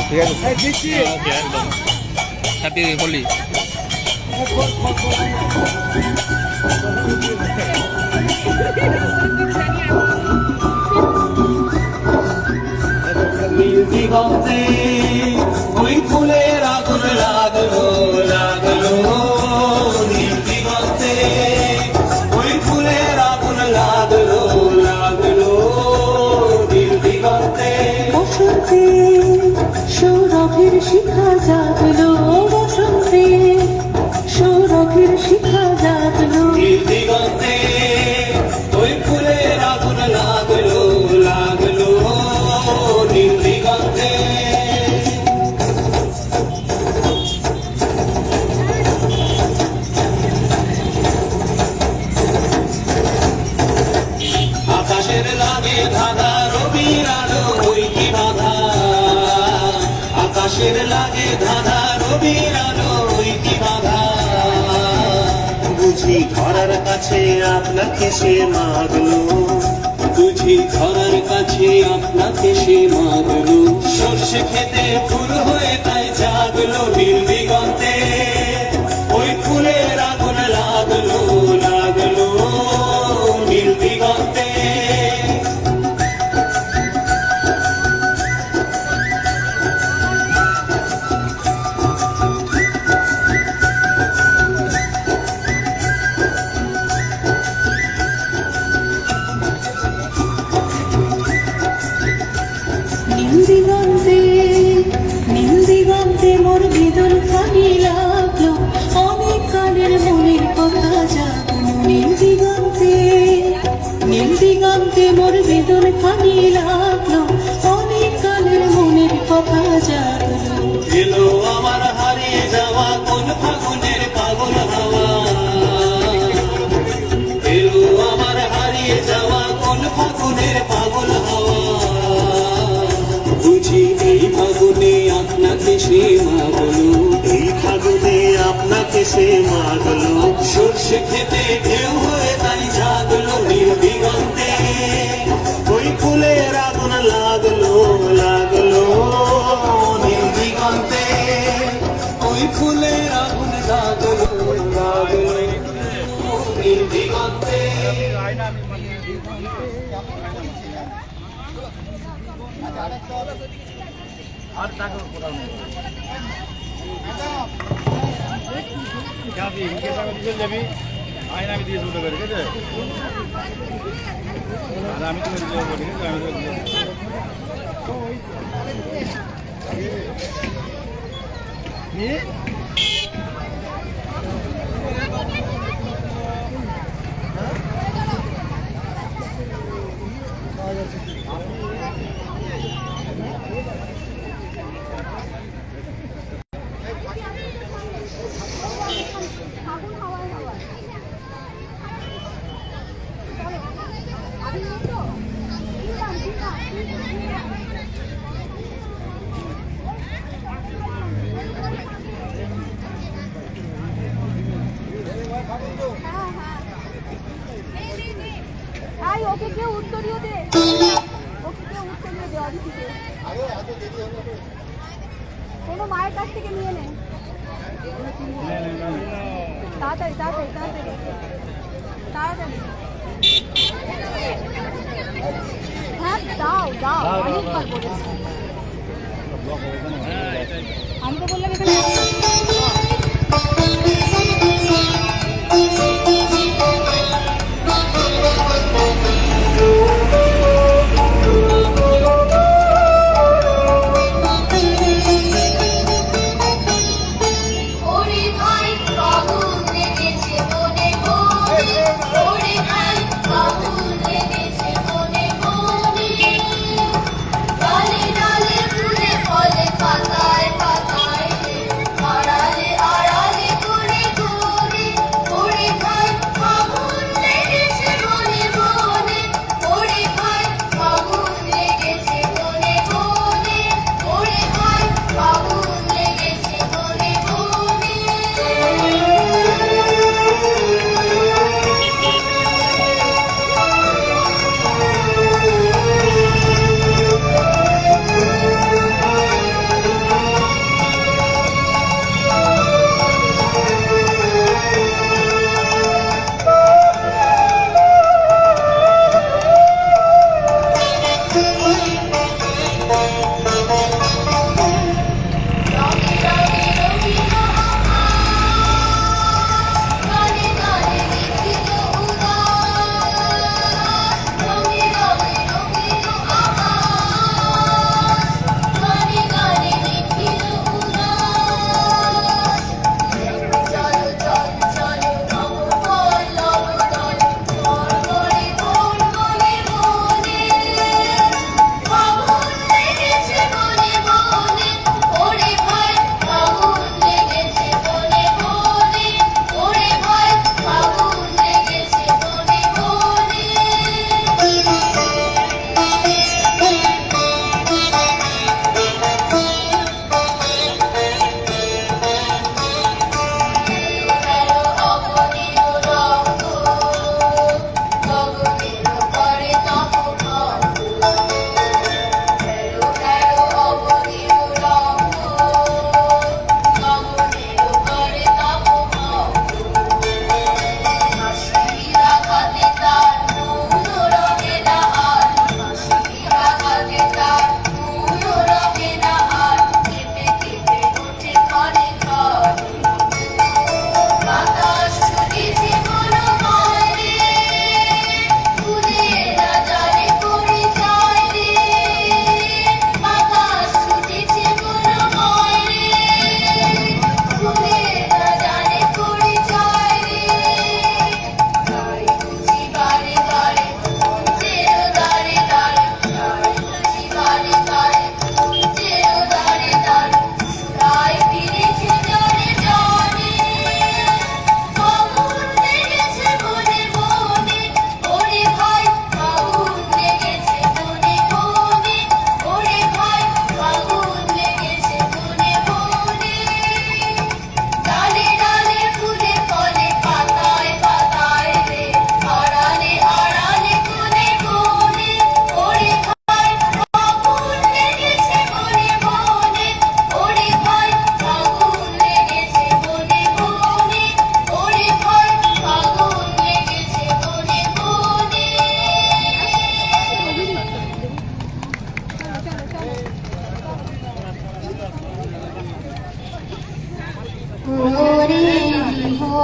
ঠিক আছে ওকে একদম হ্যাপি হোলি। নীল দিগন্তে ওই ফুলের আগুন লাগলো লাগলো, নীল দিগন্তে ওই ফুলের আগুন লাগলো লাগলো, নীল দিগন্তে বসন্তে সৌরভের শিখা জাগলো, বসন্তে সৌরভের শিখা জাগলো, নীল দিগন্তে ওই ফুলের আগুন লাগলো লাগলো, নীল দিগন্তে আকাশের লাগে ধাঁধা রবির আলো ওই কি বাধা, আকাশের লাগে ধাঁধা রবির আলো ওই কি বাধা, বুঝি ধরার কাছে আপনাকে সে মাগলো, বুঝি ধরার কাছে আপনাকে সে মাগলো, সর্ষে খেতে ফুল হয়ে তাই জাগলো, নীল দিগন্তে ওই ফুলের আগুন লাগলো লাগলো, নীল দিগন্তে নীল দিগন্তে নীল দিগন্তে মোর বেদন খানি লাগলো, অনেক কালের মনের কথা জাগলো, নীল দিগন্তে নীল দিগন্তে মোর বেদন খানি লাগলো, অনেক কালের মনের কথা জাগলো, এলো আমার হারিয়ে যাওয়া কোন ফাগুনের পাগল হাওয়া, এলো আমার হারিয়ে যাওয়া কোন ফাগুনের পাগল হাওয়া, বুঝি এই ফাগুনে আপনাকে সে মাগলো, এই ফাগুনে আপনাকে সে মাগলো, সর্ষে খেতে ঢেউ হয়ে তাই জাগলো, নীল দিগন্তে ওই ফুলের আগুন লাগলো লাগলো, নীল দিগন্তে ওই ফুলের আগুন লাগলো লাগলো, নীল দিগন্তে যাবি আইন আমি দিয়ে শুরু করে ঠিক আছে, আর আমি তুমি ঠিক আছে ওকে কেউ উত্তরীয় দে, ওকে কেউ উত্তরীয় দে, অদিতিকে কোনো মায়ের কাছ থেকে নিয়ে নে, তাড়াতাড়ি তাড়াতাড়ি তাড়াতাড়ি তাড়াতাড়ি, হ্যাঁ দাও দাও, অনেকবার বলেছি আমি তো বললাম এখানে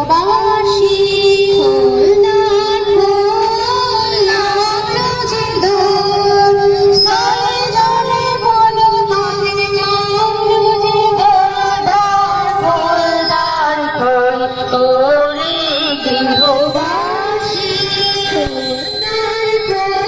গৃহবাসী খুলনার খোল লাগলো যে দোল স্থলে জলে বলো তাদের লাগলো যে খোলদার খোল ওরে গৃহবাসী খুলনার খোল